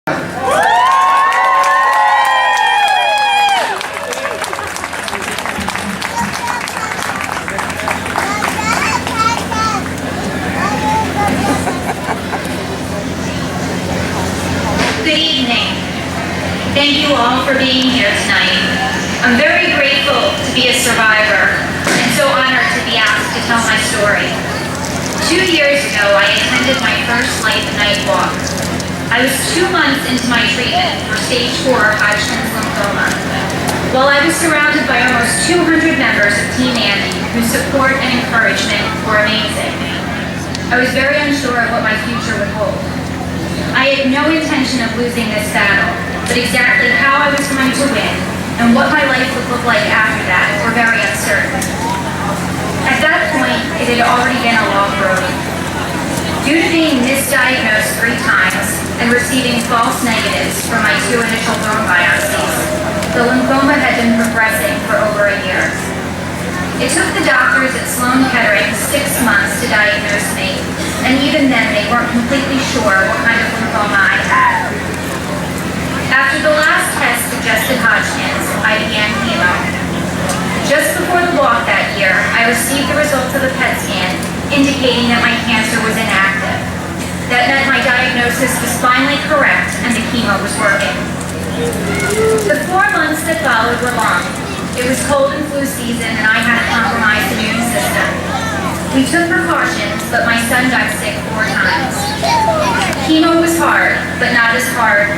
Good evening. Thank you all for being here tonight. I'm very grateful to be a survivor and so honored to be asked to tell my story. 2 years ago, I attended my first Light the Night walk. I was 2 months into my treatment for stage 4 Hodgkin's lymphoma. While I was surrounded by almost 200 members of Team Andy, whose support and encouragement were amazing, I was very unsure of what my future would hold. I had no intention of losing this battle, but exactly how I was going to win and what my life would look like after that were very uncertain. At that point, it had already been a long road. Due to being misdiagnosed 3 times and receiving false negatives from my 2 initial bone biopsies, the lymphoma had been progressing for over a year. It took the doctors at Sloan Kettering 6 months to diagnose me, and even then they weren't completely sure what kind of lymphoma I had. After the last test suggested Hodgkin's, I began chemo. Just before the walk that year, I received the results of a PET scan indicating that my cancer was inactive. That meant my diagnosis was finally correct and the chemo was working. The 4 months that followed were long. It was cold and flu season and I had a compromised immune system. We took precautions, but my son got sick 4 times. Chemo was hard, but not as hard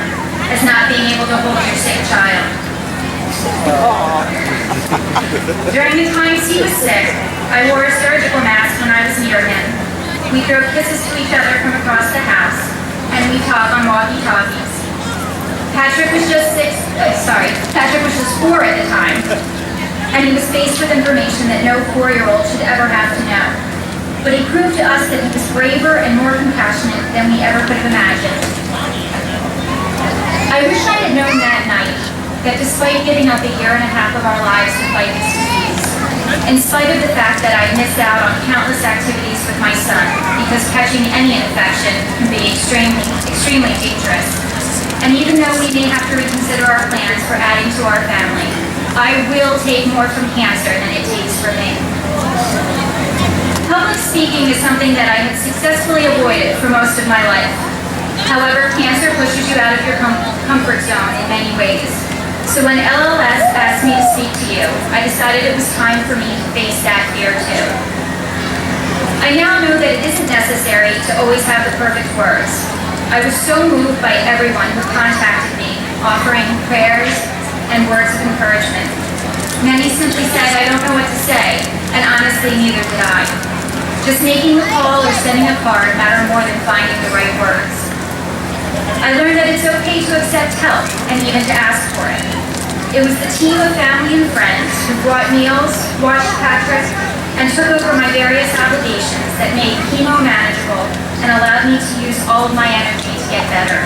as not being able to hold your sick child. During the times he was sick, I wore a surgical mask when I was near him. We threw kisses to each other from across the house, and we talked on walkie-talkies. Patrick was just 4 at the time, and he was faced with information that no 4-year-old should ever have to know. But he proved to us that he was braver and more compassionate than we ever could have imagined. I wish I had known that night that despite giving up a 1.5 years of our lives to fight this disease, in spite of the fact that I missed out on countless activities with my son because catching any infection can be extremely dangerous, and even though we may have to reconsider our plans for adding to our family, I will take more from cancer than it takes from me. Public speaking is something that I had successfully avoided for most of my life. However, cancer pushes you out of your comfort zone in many ways. So when LLS asked me to speak to you, I decided it was time for me to face that fear too. I now know that it isn't necessary to always have the perfect words. I was so moved by everyone who contacted me, offering prayers and words of encouragement. Many simply said, "I don't know what to say," and honestly, neither did I. Just making the call or sending a card matter more than finding the right words. I learned that it's okay to accept help and even to ask for it. It was the team of family and friends who brought meals, watched Patrick, and took over my various obligations that made chemo manageable and allowed me to use all of my energy to get better.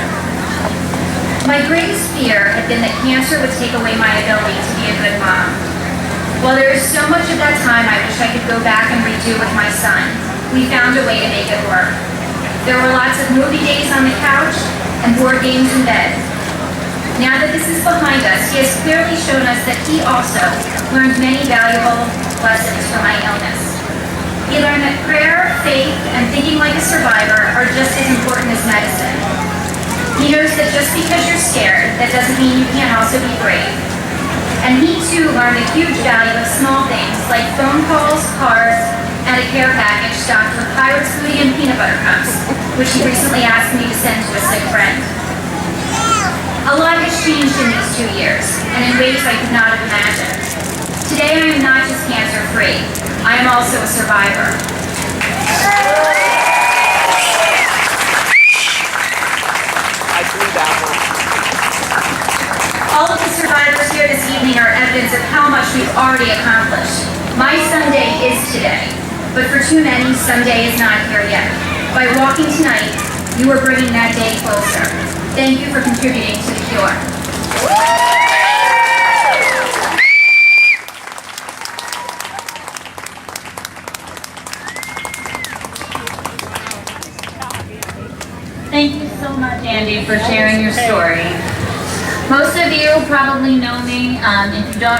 My greatest fear had been that cancer would take away my ability to be a good mom. While there is so much of that time I wish I could go back and redo with my son, we found a way to make it work. There were lots of movie days on the couch and board games in bed. Now that this is behind us, he has clearly shown us that he also learned many valuable lessons from my illness. He learned that prayer, faith, and thinking like a survivor are just as important as medicine. He knows that just because you're scared, that doesn't mean you can't also be brave. And he too learned a huge value of small things like phone calls, cards, and a care package stocked with Pirate's Foodie and peanut butter cups, which he recently asked me to send to a sick friend. A lot has changed in these 2 years, and in ways I could not have imagined. Today I am not just cancer-free, I am also a survivor. I blew that one. All of the survivors here this evening are evidence of how much we've already accomplished. My Sunday is today, but for too many, Sunday is not here yet. By walking tonight, you are bringing that day closer. Thank you for contributing to the cure. Thank you so much, Andy, for sharing your story. Most of you probably know me. If you don't,